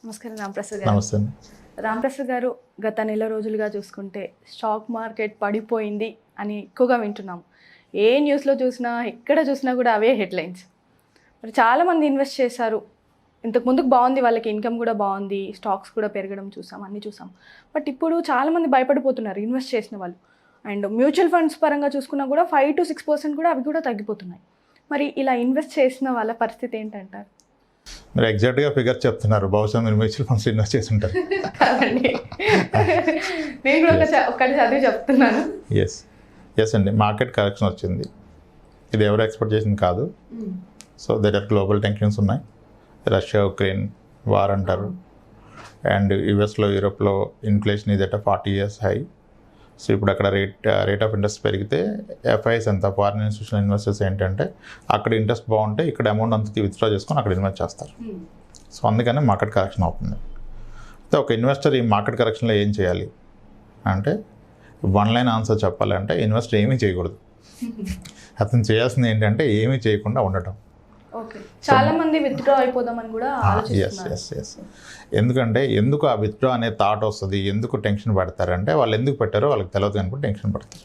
నమస్కారం రాంప్రసాద్ గారు. నమస్తే. రాంప్రసాద్ గారు, గత నెల రోజులుగా చూసుకుంటే స్టాక్ మార్కెట్ పడిపోయింది అని ఎక్కువగా వింటున్నాం. ఏ న్యూస్లో చూసినా ఎక్కడ చూసినా కూడా అవే హెడ్లైన్స్. మరి చాలామంది ఇన్వెస్ట్ చేశారు. ఇంతకు ముందుకు బాగుంది, వాళ్ళకి ఇన్కమ్ కూడా బాగుంది, స్టాక్స్ కూడా పెరగడం చూసాం, అన్నీ చూసాం. బట్ ఇప్పుడు చాలామంది భయపడిపోతున్నారు ఇన్వెస్ట్ చేసిన వాళ్ళు. అండ్ మ్యూచువల్ ఫండ్స్ పరంగా చూసుకున్నా కూడా 5 to 6% కూడా అవి కూడా తగ్గిపోతున్నాయి. మరి ఇలా ఇన్వెస్ట్ చేసిన వాళ్ళ పరిస్థితి ఏంటంటారు? మీరు ఎగ్జాక్ట్గా ఫిగర్ చెప్తున్నారు. బహుశా మీరు మ్యూచువల్ ఫండ్స్ ఇన్వెస్ట్ చేసి ఉంటారు. నేను కూడా ఒక్కటి చదివి చెప్తున్నాను. ఎస్ అండి, మార్కెట్ కరెక్షన్ వచ్చింది. ఇది ఎవరు ఎక్స్పెక్ట్ చేసింది కాదు. So that are global tensions ఉన్నాయి. రష్యా ఉక్రెయిన్ వార్ అంటారు. అండ్ యూఎస్లో యూరోప్లో ఇన్ఫ్లేషన్ ఇది 40 years హై. సో ఇప్పుడు అక్కడ రేట్ ఆఫ్ ఇంట్రెస్ట్ పెరిగితే ఎఫ్ఐఎస్ అంత ఫారిన్ ఇన్స్టిట్యూషనల్ ఇన్వెస్టర్స్ ఏంటంటే అక్కడ ఇంట్రెస్ట్ బాగుంటే ఇక్కడ అమౌంట్ అంతా విత్డ్రా చేసుకొని అక్కడ ఇన్వెస్ట్ చేస్తారు. సో అందుకని మార్కెట్ కరెక్షన్ అవుతుంది. అయితే ఒక ఇన్వెస్టర్ ఈ మార్కెట్ కరెక్షన్లో ఏం చేయాలి అంటే, వన్ లైన్ ఆన్సర్ చెప్పాలంటే ఇన్వెస్టర్ ఏమీ చేయకూడదు. అతను చేయాల్సింది ఏంటంటే ఏమీ చేయకుండా ఉండటం. చాలా మంది విత్డ్రా అయిపోదామని కూడా ఆలోచిస్తున్నారు. ఎందుకంటే ఎందుకు ఆ విత్డ్రా అనే థాట్ వస్తుంది, ఎందుకు టెన్షన్ పడతారంటే వాళ్ళు ఎందుకు పెట్టారో వాళ్ళకి తెలియదు అనుకుంటే టెన్షన్ పడతారు.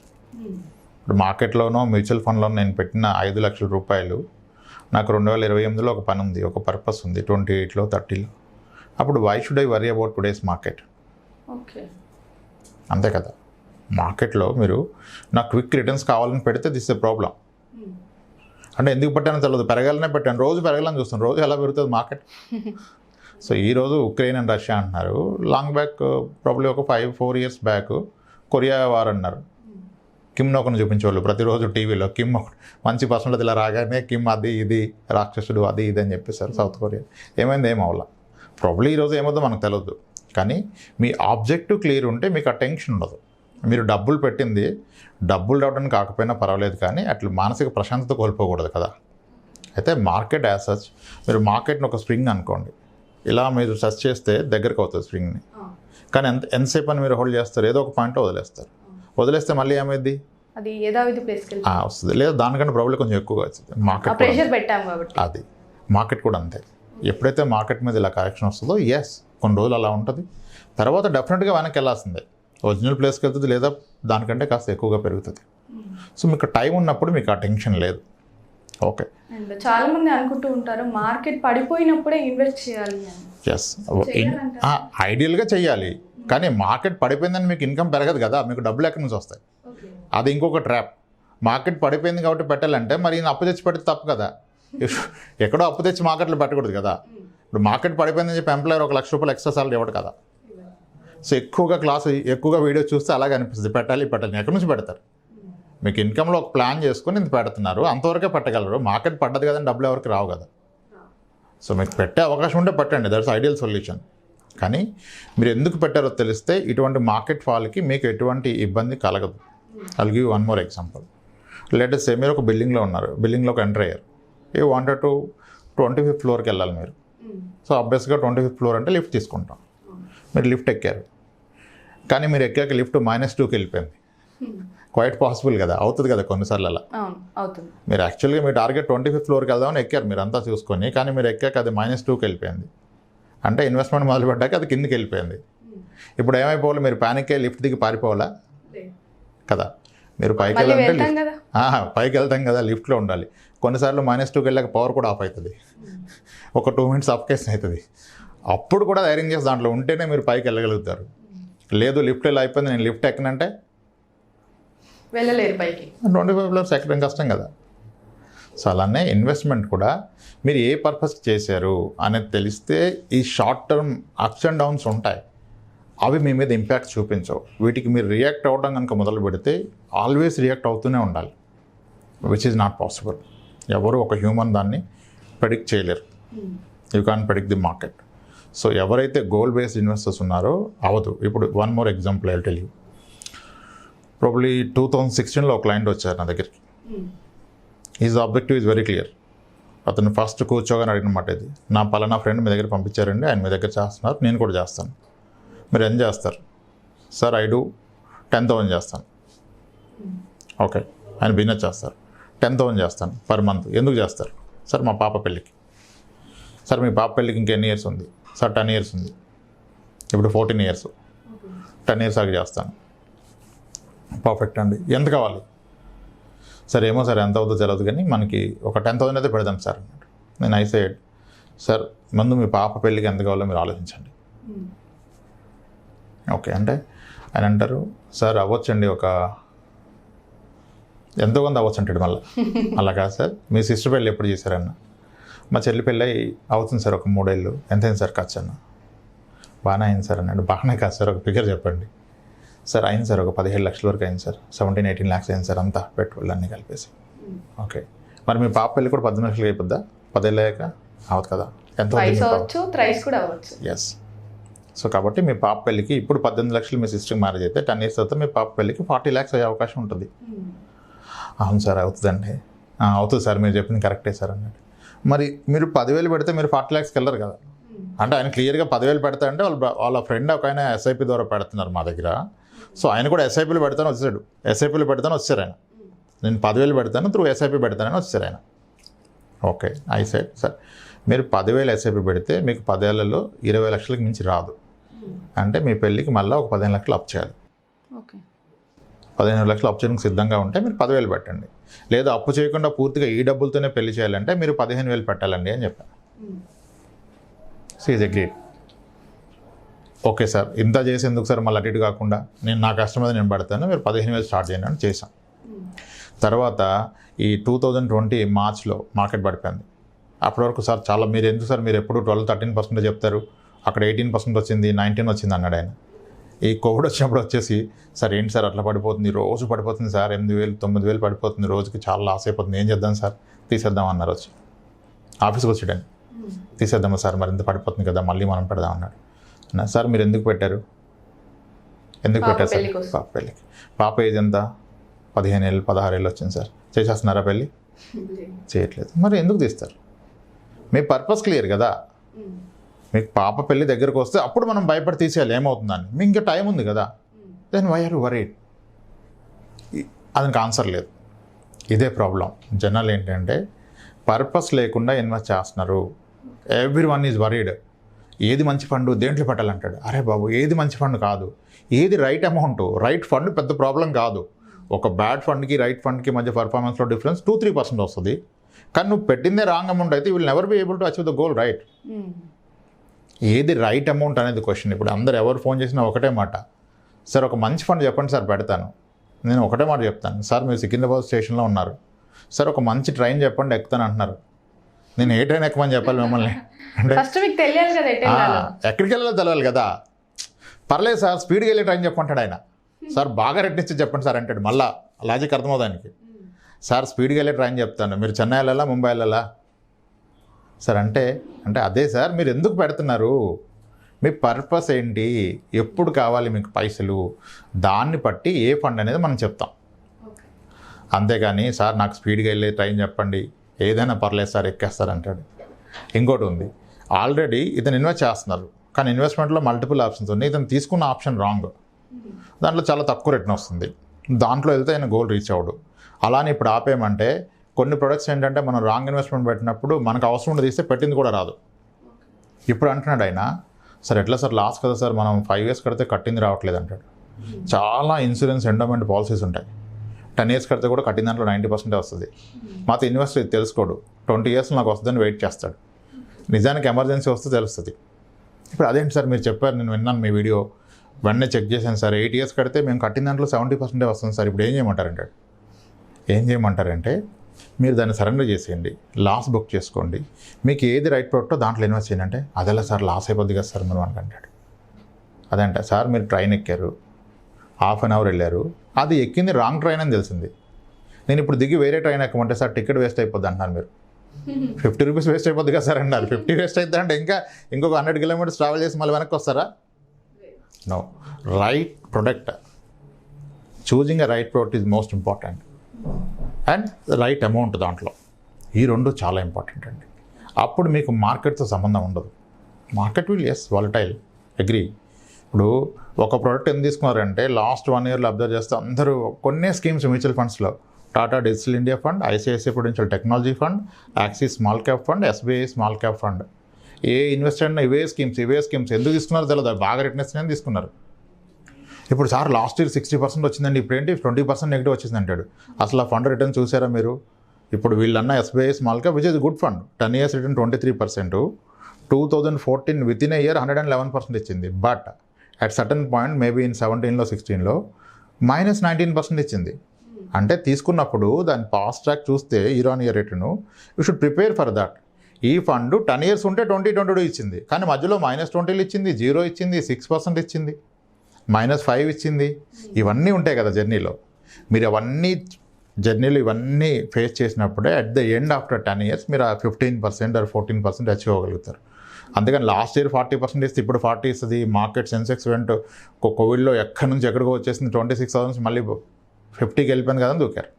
ఇప్పుడు మార్కెట్లోనో మ్యూచువల్ ఫండ్లోనో నేను పెట్టిన 5 లక్షల రూపాయలు నాకు 2028లో ఒక పని ఉంది, ఒక పర్పస్ ఉంది, 28లో 30లో. అప్పుడు why should I worry about today's market? అంతే కదా. మార్కెట్లో మీరు నాకు క్విక్ రిటర్న్స్ కావాలని పెడితే దిస్ ఎ ప్రాబ్లం. అంటే ఎందుకు పెట్టానో తెలియదు, పెరగాలనే పెట్టాను, రోజు పెరగాలని చూస్తాను, రోజు ఎలా పెరుగుతుంది మార్కెట్. సో ఈరోజు ఉక్రెయిన్ అండ్ రష్యా అంటున్నారు. లాంగ్ బ్యాక్ ప్రాబ్లీ ఒక 4 years బ్యాక్ కొరియా వార్ అన్నారు. కిమ్ నోకను చూపించేవాళ్ళు ప్రతిరోజు టీవీలో. కిమ్ మంచి పర్సనల్ ఇలా రాగానే కిమ్ అది ఇది రాక్షసుడు అది ఇది అని చెప్పేశారు సౌత్ కొరియా. ఏమైంది? ఏమవ్వాల. ప్రాబ్లీ ఈరోజు ఏమవుతుందో మనకు తెలియదు. కానీ మీ ఆబ్జెక్టివ్ క్లియర్ ఉంటే మీకు ఆ టెన్షన్ ఉండదు. మీరు డబ్బులు పెట్టింది డబ్బులు రావడానికి కాకపోయినా పర్వాలేదు, కానీ అట్లా మానసిక ప్రశాంతత కోల్పోకూడదు కదా. అయితే మార్కెట్ యాజ్ సచ్, మీరు మార్కెట్ని ఒక స్ప్రింగ్ అనుకోండి. ఇలా మీరు సెర్చ్ చేస్తే దగ్గరకు అవుతుంది స్ప్రింగ్ని. కానీ ఎంతసేపు అని మీరు హోల్డ్ చేస్తారు, ఏదో ఒక పాయింట్లో వదిలేస్తారు. వదిలేస్తే మళ్ళీ ఏమైంది? అది యథావిధి ప్లేస్కి వస్తుంది, లేదా దానికంటే ప్రాబ్లం కొంచెం ఎక్కువగా వచ్చింది. మార్కెట్ ప్రెషర్ పెట్టాం కాబట్టి అది మార్కెట్ కూడా అంతే. ఎప్పుడైతే మార్కెట్ మీద ఇలా కరెక్షన్ వస్తుందో కొన్ని రోజులు అలా ఉంటుంది, తర్వాత డెఫినెట్గా వెనక్కి వెళ్ళాల్సిందే. ఒరిజినల్ ప్లేస్కి వెళ్తుంది, లేదా దానికంటే కాస్త ఎక్కువగా పెరుగుతుంది. సో మీకు టైం ఉన్నప్పుడు మీకు ఆ టెన్షన్ లేదు. ఓకే. అండ్ చాలా మంది అనుకుంటూ ఉంటారు మార్కెట్ పడిపోయినప్పుడే ఇన్వెస్ట్ చేయాలి అని. ఎస్, ఐడియల్గా చెయ్యాలి. కానీ మార్కెట్ పడిపోయిందని మీకు ఇన్కమ్ పెరగదు కదా, మీకు డబ్బులు ఎక్కడి నుంచి వస్తాయి? అది ఇంకొక ట్రాప్. మార్కెట్ పడిపోయింది కాబట్టి పెట్టాలంటే మరి అప్పు తెచ్చి పెడితే తప్పు కదా. ఎక్కడో అప్పు తెచ్చి మార్కెట్లో పెట్టకూడదు కదా. ఇప్పుడు మార్కెట్ పడిపోయిందని చెప్పి ఎంప్లాయర్ 1 లక్ష రూపాయలు ఎక్స్ట్రా సాలరీ ఇవ్వడు కదా. సో ఎక్కువగా వీడియో చూస్తే అలాగే అనిపిస్తుంది, పెట్టాలి. ఎక్కడి నుంచి పెడతారు? మీకు ఇన్కంలో ఒక ప్లాన్ చేసుకుని ఇంత పెడుతున్నారు, అంతవరకే పెట్టగలరు. మార్కెట్ పడ్డది కదండి, డబ్బులు ఎవరికి రావు కదా. సో మీకు పెట్టే అవకాశం ఉంటే పెట్టండి, దట్స్ ఐడియల్ సొల్యూషన్. కానీ మీరు ఎందుకు పెట్టారో తెలిస్తే ఇటువంటి మార్కెట్ ఫాల్కి మీకు ఎటువంటి ఇబ్బంది కలగదు. I will give one more example. Let say మీరు ఒక బిల్డింగ్లో ఉన్నారు, బిల్డింగ్లోకి ఎంటర్ అయ్యారు. యూ వాంటెడ్ టు 25th floorకి వెళ్ళాలి మీరు. సో ఆబ్వియస్గా 25th floor అంటే లిఫ్ట్ తీసుకుంటాం. మీరు లిఫ్ట్ ఎక్కారు, కానీ మీరు ఎక్కాక లిఫ్ట్ -2కి వెళ్ళిపోయింది. క్వైట్ పాసిబుల్ కదా, అవుతుంది కదా కొన్నిసార్లు అలా. మీరు యాక్చువల్గా మీ టార్గెట్ 25th floorకి వెళ్దామని ఎక్కారు మీరు అంతా చూసుకొని, కానీ మీరు ఎక్కాక అది -2కి వెళ్ళిపోయింది. అంటే ఇన్వెస్ట్మెంట్ మొదలు పెట్టాక అది కిందికి వెళ్ళిపోయింది. ఇప్పుడు ఏమైపోవాలి? మీరు ప్యానిక్ అయ్యి లిఫ్ట్ దిగి పారిపోవాలా కదా. మీరు పైకి వెళ్తాం కదా, లిఫ్ట్లో ఉండాలి. కొన్నిసార్లు -2కి వెళ్ళాక పవర్ కూడా ఆఫ్ అవుతుంది, ఒక 2 minutes అప్కేషన్ అవుతుంది. అప్పుడు కూడా ధైర్యం చేసి దాంట్లో ఉంటేనే మీరు పైకి వెళ్ళగలుగుతారు. లేదు లిఫ్ట్ ఇలా అయిపోయింది, నేను లిఫ్ట్ ఎక్కనంటే వెళ్ళలేరు పైకి. 25 floors ఎక్కడం కష్టం కదా. సో అలానే ఇన్వెస్ట్మెంట్ కూడా మీరు ఏ పర్పస్ చేశారు అనేది తెలిస్తే ఈ short term ups and downs ఉంటాయి, అవి మీ మీద ఇంపాక్ట్ చూపించవు. వీటికి మీరు రియాక్ట్ అవ్వడం కనుక మొదలు పెడితే ఆల్వేస్ రియాక్ట్ అవుతూనే ఉండాలి, విచ్ ఈజ్ నాట్ పాసిబుల్. ఎవరు ఒక హ్యూమన్ దాన్ని ప్రెడిక్ట్ చేయలేరు. You can predict the market. So ఎవరైతే గోల్ బేస్డ్ ఇన్వెస్టర్స్ ఉన్నారో అవదు. ఇప్పుడు one more example I tell you. Probably 2016లో ఒక క్లయింట్ వచ్చారు నా దగ్గరికి. Is objective is very clear. అతను ఫస్ట్ కూర్చోగానే అడిగిన మాట ఇది, నా పలానా ఫ్రెండ్ మీ దగ్గర పంపించారండి, ఆయన మీ దగ్గర చేస్తున్నారు, నేను కూడా చేస్తాను, మీరు ఏం చేస్తారు? సార్ ఐ డూ 10,000 చేస్తాను. ఓకే, ఆయన బిజినెస్ చేస్తారు, 10,000 చేస్తాను పర్ మంత్. ఎందుకు చేస్తారు? సార్ మా పాప పెళ్ళికి. సార్ మీ పాప పెళ్ళికి ఇంకెన్ని ఇయర్స్ ఉంది? సార్ 10 years ఉంది, ఇప్పుడు 14 years, 10 years ఆగి చేస్తాను. పర్ఫెక్ట్ అండి, ఎంత కావాలి సార్? ఏమో సార్ ఎంత అవుతుందో తెలియదు కానీ మనకి ఒక 10,000 అయితే పెడదాం సార్ అన్నాడు. నేను ఐసైడ్ సార్ ముందు మీ పాప పెళ్ళికి ఎంత కావాలో మీరు ఆలోచించండి. ఓకే అంటే ఆయన అంటారు సార్ అవ్వచ్చండి, ఒక ఎంతో కొంత అవ్వచ్చు అంటాడు. మళ్ళీ అలా కాదు సార్, మీ సిస్టర్ పెళ్ళి ఎప్పుడు చేశారన్న? మా చెల్లి పెళ్ళి అవుతుంది సార్ ఒక 3 ఏళ్ళు. ఎంత అయింది సార్ ఖర్చు అన్న? బాగానే అయింది సార్ అన్నాడు. బాగానే కాదు సార్, ఒక ఫిగర్ చెప్పండి సార్. అయింది సార్, ఒక 17 లక్షల వరకు అయింది సార్, 17-18 lakhs అయింది సార్ అంతా పెట్టుబడులు అన్నీ కలిపేసి. ఓకే మరి మీ పాప పెళ్ళి కూడా 18 లక్షలు అయిపోద్దా? 10 ఏళ్ళు అయ్యాక అవదు కదా, ఎంత ఎస్. సో కాబట్టి మీ పాప పెళ్ళికి ఇప్పుడు 18 లక్షలు మీ సిస్టర్కి మ్యారేజ్ అయితే 10 years తర్వాత మీ పాప పెళ్ళికి 40 lakhs అయ్యే అవకాశం ఉంటుంది. అవును సార్ అవుతుందండి. అవుతుంది సార్, మీరు చెప్పింది కరెక్టే సార్ అన్నాడు. మరి మీరు 10,000 పెడితే మీరు 40 lakhsకి వెళ్ళరు కదా. అంటే ఆయన క్లియర్గా 10,000 పెడతా అంటే వాళ్ళ ఫ్రెండ్ ఒక ఆయన ఎస్ఐపి ద్వారా పెడుతున్నారు మా దగ్గర. సో ఆయన కూడా ఎస్ఐపీలు పెడతాను వచ్చాడు, ఎస్ఐపీలు పెడతాను వచ్చారు ఆయన. నేను 10,000 పెడతాను త్రూ ఎస్ఐపి పెడతానని వచ్చారు ఆయన. ఓకే ఐ సెడ్ సార్ మీరు 10,000 ఎస్ఐపి పెడితే మీకు 10 ఏళ్లలో 20 లక్షలకు మించి రాదు. అంటే మీ పెళ్ళికి మళ్ళీ ఒక 15 లక్షలు అప్ చేయాలి. 15 లక్షలు అప్పు చేయడానికి సిద్ధంగా ఉంటే మీరు 10,000 పెట్టండి. లేదా అప్పు చేయకుండా పూర్తిగా ఈ డబ్బులతోనే పెళ్లి చేయాలంటే మీరు 15,000 పెట్టాలండి అని చెప్పాను. Seize agreed. ఓకే సార్ ఇంత చేసి ఎందుకు సార్ మళ్ళీ అటు ఇటు కాకుండా నేను నా కష్టం మీద నేను పడతాను, మీరు 15,000 స్టార్ట్ చేయండి అని చేశాం. తర్వాత ఈ 2020 మార్చ్లో మార్కెట్ పడిపోయింది. అప్పటి వరకు సార్ చాలా మీరు ఎందుకు సార్ మీరు ఎప్పుడు 12-13% చెప్తారు, అక్కడ 18% వచ్చింది, 19 వచ్చింది అన్నాడు ఆయన. ఈ కోవిడ్ వచ్చినప్పుడు వచ్చేసి సార్ ఏంటి సార్ అట్లా పడిపోతుంది, రోజు పడిపోతుంది సార్, 8,000 9,000 పడిపోతుంది రోజుకి, చాలా లాస్ అయిపోతుంది, ఏం చేద్దాం సార్? తీసేద్దాం అన్నారు. వచ్చి ఆఫీస్కి వచ్చాడని తీసేద్దామా సార్, మరి ఇంత పడిపోతుంది కదా మళ్ళీ మనం పెడదాం అన్నాడు. సార్ మీరు ఎందుకు పెట్టారు? ఎందుకు పెట్టారు సార్? పాప పెళ్ళికి. పాప ఏజ్ ఎంత? 15 ఏళ్ళు 16 ఏళ్ళు వచ్చింది సార్. చేసేస్తున్నారా పెళ్ళి? చేయట్లేదు. మరి ఎందుకు తీస్తారు? మీ పర్పస్ క్లియర్ కదా. మీకు పాప పెళ్ళి దగ్గరకు వస్తే అప్పుడు మనం భయపడి తీసేయాలి ఏమవుతుందని. మీకు ఇంకా టైం ఉంది కదా. Then why are worried? దానికి ఆన్సర్ లేదు. ఇదే ప్రాబ్లం. జనాలు ఏంటంటే పర్పస్ లేకుండా ఇన్వెస్ట్ చేస్తున్నారు. Everyone is worried. ఏది మంచి ఫండ్ దేంట్లో పెట్టాలంటాడు. అరే బాబు ఏది మంచి ఫండ్ కాదు, ఏది రైట్ అమౌంట్. రైట్ ఫండ్ పెద్ద ప్రాబ్లం కాదు. ఒక బ్యాడ్ ఫండ్కి రైట్ ఫండ్కి మధ్య పర్ఫార్మెన్స్లో డిఫరెన్స్ 2-3% వస్తుంది. కానీ నువ్వు పెట్టిందే రాంగ్ అమౌంట్ అయితే will never be able to achieve the goal. Right ఏది రైట్ అమౌంట్ అనేది క్వశ్చన్. ఇప్పుడు అందరు ఎవరు ఫోన్ చేసినా ఒకటే మాట, సార్ ఒక మంచి ఫండ్ చెప్పండి సార్ పెడతాను. నేను ఒకటే మాట చెప్తాను, సార్ మీరు సికింద్రాబాద్ స్టేషన్లో ఉన్నారు, సార్ ఒక మంచి ట్రైన్ చెప్పండి ఎక్కుతాను అంటున్నారు. నేను ఏ ట్రైన్ ఎక్కమని చెప్పాలి మిమ్మల్ని? అంటే ఎక్కడికి వెళ్ళాలో తెలియాలి కదా. పర్లేదు సార్ స్పీడ్గా వెళ్ళే ట్రైన్ చెప్పంటాడు ఆయన. సార్ బాగా రెట్టించి చెప్పండి సార్ అంటాడు. మళ్ళీ లాజిక్ అర్థమవుదానికి. సార్ స్పీడ్గా వెళ్ళే ట్రైన్ చెప్తాను, మీరు చెన్నై వెళ్ళాలా ముంబై వెళ్ళాలా సార్ అంటే అదే సార్ మీరు ఎందుకు పెడుతున్నారు, మీ పర్పస్ ఏంటి, ఎప్పుడు కావాలి మీకు పైసలు, దాన్ని బట్టి ఏ ఫండ్ అనేది మనం చెప్తాం. అంతేగాని సార్ నాకు స్పీడ్గా వెళ్ళే ట్రైన్ చెప్పండి, ఏదైనా పర్లేదు సార్ ఎక్కేస్తారంటాడు. ఇంకోటి ఉంది, ఆల్రెడీ ఇతను ఇన్వెస్ట్ చేస్తున్నారు కానీ ఇన్వెస్ట్మెంట్లో మల్టిపుల్ ఆప్షన్స్ ఉన్నాయి. ఇతను తీసుకున్న ఆప్షన్ రాంగ్, దాంట్లో చాలా తక్కువ రిటర్న్ వస్తుంది, దాంట్లో వెళ్తే ఆయన గోల్ రీచ్ అవ్వడు. అలానే ఇప్పుడు ఆపేయమంటే కొన్ని ప్రొడక్ట్స్ ఏంటంటే మనం రాంగ్ ఇన్వెస్ట్మెంట్ పెట్టినప్పుడు మనకు అవసరం ఉండి తీస్తే పెట్టింది కూడా రాదు. ఇప్పుడు అంటున్నాడు ఆయన, సార్ ఎట్లా సార్ లాస్ కదా సార్, మనం 5 years కడితే కట్టింది రావట్లేదు అంటాడు. చాలా ఇన్సూరెన్స్ ఎండోమెంట్ పాలసీస్ ఉంటాయి, 10 years కడితే కూడా కట్టిన దాంట్లో 90% వస్తుంది. మాతో ఇన్వెస్టర్ ఇది తెలుసుకోడు, 20 years నాకు వస్తుందని వెయిట్ చేస్తాడు. నిజానికి ఎమర్జెన్సీ వస్తే తెలుస్తుంది. ఇప్పుడు అదేంటి సార్ మీరు చెప్పారు, నేను విన్నాను మీ వీడియో, వెంటనే చెక్ చేశాను సార్, 8 years కడితే మేము కట్టిన దాంట్లో 70% వస్తుంది సార్, ఇప్పుడు ఏం చేయమంటారంటాడు. ఏం చేయమంటారంటే మీరు దాన్ని సరెండర్ చేసేయండి, లాస్ బుక్ చేసుకోండి, మీకు ఏది రైట్ ప్రోడక్టో దాంట్లో ఇన్వెస్ట్ చేయండి అంటే అదేలా సార్ లాస్ అయిపోద్ది కదా సార్ మీరు అంటాడు. అదంట సార్ మీరు ట్రైన్ ఎక్కారు, 1/2 hour వెళ్ళారు, అది ఎక్కింది రాంగ్ ట్రైన్ అని తెలిసింది, నేను ఇప్పుడు దిగి వేరే ట్రైన్ ఎక్కమంటే సార్ టికెట్ వేస్ట్ అయిపోద్ది అంటున్నారు. మీరు 50 rupees వేస్ట్ అయిపోద్ది కదా సార్ అన్నారు. 50 వేస్ట్ అవుతుంది అంటే ఇంకొక 100 kilometers ట్రావెల్ చేసి మళ్ళీ వెనక్కి వస్తారా? No. Right product, choosing a right product is most important and right amount, దాంట్లో ఈ 2 చాలా ఇంపార్టెంట్ అండి. అప్పుడు మీకు మార్కెట్తో సంబంధం ఉండదు. Market will is volatile, agree. ఇప్పుడు ఒక ప్రోడక్ట్ ఎందుకు తీసుకున్నారంటే లాస్ట్ 1 yearలో అబ్జర్వ్ చేస్తే అందరూ కొన్ని స్కీమ్స్ మ్యూచువల్ ఫండ్స్లో Tata digital India fund, ICICI prudential technology fund, Axis small cap fund, SBI small cap fund, ఏ ఇన్వెస్టర్ అయినా ఇవే స్కీమ్స్ ఎందుకు తీసుకున్నారో తెలియదు, బాగా రిటర్న్ ఇస్తున్నాయని తీసుకున్నారు. ఇప్పుడు సార్ లాస్ట్ ఇయర్ 60% వచ్చిందండి, ఇప్పుడు ఏంటి 20% నెగిటివ్ వచ్చింది అంటాడు. అసలు ఆ ఫండ్ రిటర్న్ చూసారా మీరు? ఇప్పుడు వీళ్ళన్న SBI small cap which is good fund, 10 years return 23%, 2014 with in a year 111% ఇచ్చింది. But at certain point maybe in 17లో 16లో -19% ఇచ్చింది. అంటే తీసుకున్నప్పుడు దాని పాస్ట్ ట్రాక్ చూస్తే year on year return you should prepare for that. ఈ ఫండ్ 10 years ఉంటే 2022 ఇచ్చింది, కానీ మధ్యలో -20 ఇచ్చింది, 0 ఇచ్చింది, 6% ఇచ్చింది, -5 ఇచ్చింది. ఇవన్నీ ఉంటాయి కదా జర్నీలో. మీరు అవన్నీ జర్నీలు ఇవన్నీ ఫేస్ చేసినప్పుడే at the end after 10 years మీరు ఆ 15% ఆర్ 14% అచీవ్ అవ్వగలుగుతారు. అందుకని లాస్ట్ ఇయర్ 40% ఇస్తే ఇప్పుడు 40 ఇస్తుంది. మార్కెట్ సెన్సెక్స్ ఈవెంట్ కోవిడ్లో ఎక్కడి నుంచి ఎక్కడికో వచ్చేసింది, 26,000 మళ్ళీ 50కి వెళ్ళిపోయింది కదా అని దూకారు.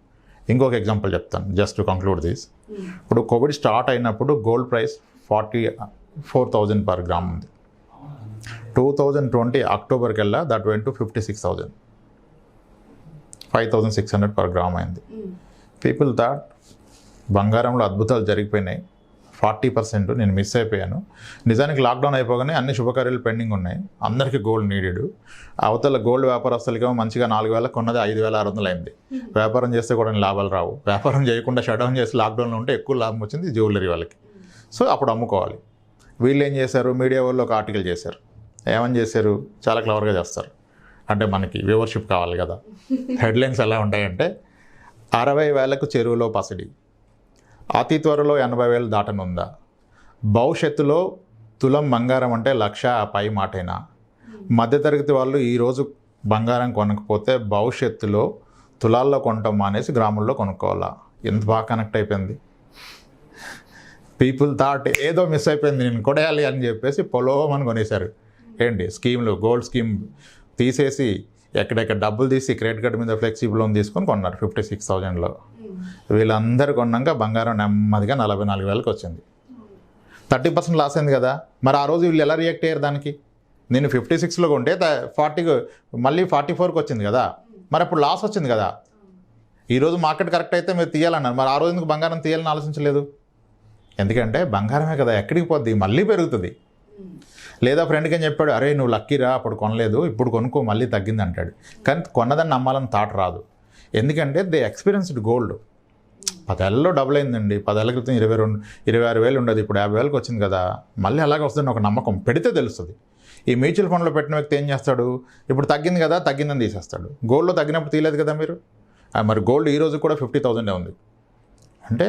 ఇంకొక ఎగ్జాంపుల్ చెప్తాను జస్ట్ టు కంక్లూడ్ దిస్. ఇప్పుడు కోవిడ్ స్టార్ట్ అయినప్పుడు గోల్డ్ ప్రైస్ 44,000 పర్ గ్రామ్ ఉంది. 2020 అక్టోబర్ కల్లా that went to 56,000, 5,600 per gram అయింది. పీపుల్ థాట్ బంగారంలో అద్భుతాలు జరిగిపోయినాయి, 40% నేను మిస్ అయిపోయాను. నిజానికి లాక్డౌన్ అయిపోగానే అన్ని శుభకార్యాలు పెండింగ్ ఉన్నాయి, అందరికీ గోల్డ్ నీడెడ్. అవతల గోల్డ్ వ్యాపారస్తులకేమో మంచిగా 4,000 కొన్నది 5,600 అయింది. వ్యాపారం చేస్తే కూడా లాభాలు రావు. వ్యాపారం చేయకుండా షట్ డౌన్ చేసి లాక్డౌన్లో ఉంటే ఎక్కువ లాభం వచ్చింది జ్యువెలరీ వాళ్ళకి. సో అప్పుడు అమ్ముకోవాలి. వీళ్ళు ఏం చేశారు, మీడియా వాళ్ళు ఒక ఆర్టికల్ చేశారు. ఏమని చేశారు, చాలా క్లవర్గా చేస్తారు. అంటే మనకి వ్యూవర్షిప్ కావాలి కదా. హెడ్లైన్స్ ఎలా ఉంటాయంటే 60,000కు చెరువులో పసిడి, అతి త్వరలో 80,000 దాటనుందా, భవిష్యత్తులో తులం బంగారం అంటే 1,00,000 పై మాటేనా, మధ్యతరగతి వాళ్ళు ఈరోజు బంగారం కొనకపోతే భవిష్యత్తులో తులాల్లో కొనటం మానేసి గ్రాముల్లో కొనుక్కోవాలా. ఎంత బాగా కనెక్ట్ అయిపోయింది. పీపుల్ థాట్ ఏదో మిస్ అయిపోయింది నేను కొడేయాలి అని చెప్పేసి పొలోమని కొనేశారు. ఏంటి స్కీమ్లు, గోల్డ్ స్కీమ్ తీసేసి ఎక్కడెక్కడ డబ్బులు తీసి క్రెడిట్ కార్డు మీద ఫ్లెక్సిబుల్ లోన్ తీసుకొని కొన్నారు 56,000లో. వీళ్ళందరూ కొన్నాక బంగారం నెమ్మదిగా 44,000కి వచ్చింది. 30% లాస్ అయింది కదా. మరి ఆ రోజు వీళ్ళు ఎలా రియాక్ట్ అయ్యారు దానికి? నేను 56లో కొంటే 40 మళ్ళీ 44కి వచ్చింది కదా, మరి అప్పుడు లాస్ వచ్చింది కదా. ఈరోజు మార్కెట్ కరెక్ట్ అయితే మీరు తీయాలన్నారు, మరి ఆ రోజు ఎందుకు బంగారం తీయాలని ఆలోచించలేదు? ఎందుకంటే బంగారమే కదా, ఎక్కడికి పోద్ది, మళ్ళీ పెరుగుతుంది. లేదా ఫ్రెండ్కి ఏం చెప్పాడు, అరే నువ్వు లక్కీరా అప్పుడు కొనలేదు, ఇప్పుడు కొనుక్కో మళ్ళీ తగ్గింది అంటాడు. కానీ కొన్నదాన్ని నమ్మాలని థాట్ రాదు. ఎందుకంటే దే ఎక్స్పీరియన్స్డ్ గోల్డ్. 10 ఏళ్ళలో డబుల్ అయిందండి. 10 ఏళ్ళ క్రితం 26,000 ఉండదు, ఇప్పుడు 50,000కి వచ్చింది కదా, మళ్ళీ అలాగే వస్తుందని ఒక నమ్మకం పెడితే తెలుస్తుంది. ఈ మ్యూచువల్ ఫండ్లో పెట్టిన వ్యక్తి ఏం చేస్తాడు, ఇప్పుడు తగ్గింది కదా తగ్గిందని తీసేస్తాడు. గోల్డ్లో తగ్గినప్పుడు తీయలేదు కదా మీరు. మరి గోల్డ్ ఈ రోజు కూడా 50,000 ఉంది. అంటే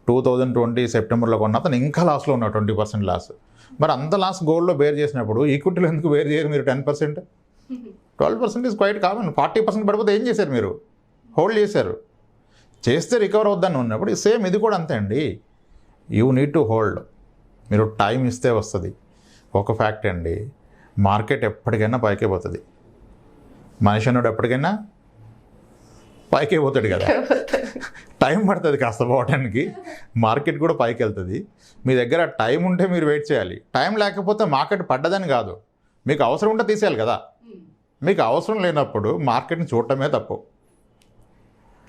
2020 సెప్టెంబర్లో కొన్న అతను ఇంకా లాస్లో ఉన్నాడు, 20% లాస్. మరి అంత లాస్ గోల్డ్లో బేర్ చేసినప్పుడు ఈక్విటీలో ఎందుకు బేర్ చేయరు మీరు? 10%, 12% ఈజ్ క్వైట్ కామన్. 40% పడిపోతే ఏం చేశారు మీరు? హోల్డ్ చేశారు. చేస్తే రికవర్ అవుద్దని ఉన్నప్పుడు సేమ్ ఇది కూడా అంతే అండి. You need to hold. మీరు టైం ఇస్తే వస్తుంది. ఒక ఫ్యాక్ట్ అండి, మార్కెట్ ఎప్పటికైనా పైకే పోతుంది. మనిషి అన్నాడు ఎప్పటికైనా పైకే పోతాడు కదా. టైం పడుతుంది కాస్త పోవడానికి, మార్కెట్ కూడా పైకి వెళ్తుంది. మీ దగ్గర టైం ఉంటే మీరు వెయిట్ చేయాలి. టైం లేకపోతే మార్కెట్ పడ్డదని కాదు, మీకు అవసరం ఉంటే తీసేయాలి కదా. మీకు అవసరం లేనప్పుడు మార్కెట్ని చూడటమే తప్పు.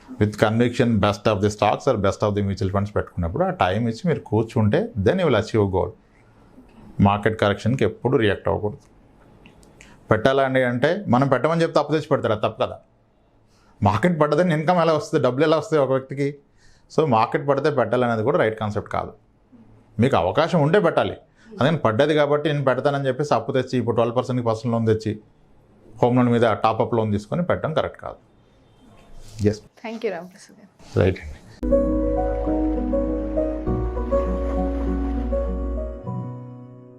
With conviction best of the stocks are best of the mutual funds పెట్టుకున్నప్పుడు ఆ టైం ఇచ్చి మీరు కూర్చుంటే then you will achieve goal. Market కరెక్షన్కి ఎప్పుడు రియాక్ట్ అవ్వకూడదు. పెట్టాలండి అంటే మనం పెట్టమని చెప్తే అప్పు తెచ్చి పెడతారు, అది తప్పు కదా. మార్కెట్ పడ్డదని ఇన్కమ్ ఎలా వస్తుంది, డబ్బులు ఎలా వస్తాయి ఒక వ్యక్తికి? సో మార్కెట్ పడితే పెట్టాలనేది కూడా రైట్ కాన్సెప్ట్ కాదు. మీకు అవకాశం ఉంటే పెట్టాలి. అదే పడ్డది కాబట్టి నేను పెడతానని చెప్పేసి అప్పు తెచ్చి ఇప్పుడు 12% పర్సనల్ లోన్ తెచ్చి హోమ్ లోన్ మీద టాప్అప్ లోన్ తీసుకొని పెట్టడం కరెక్ట్ కాదు. ఎస్, థ్యాంక్ యూ రామప్రసాద్ గారు. రైట్ అండి.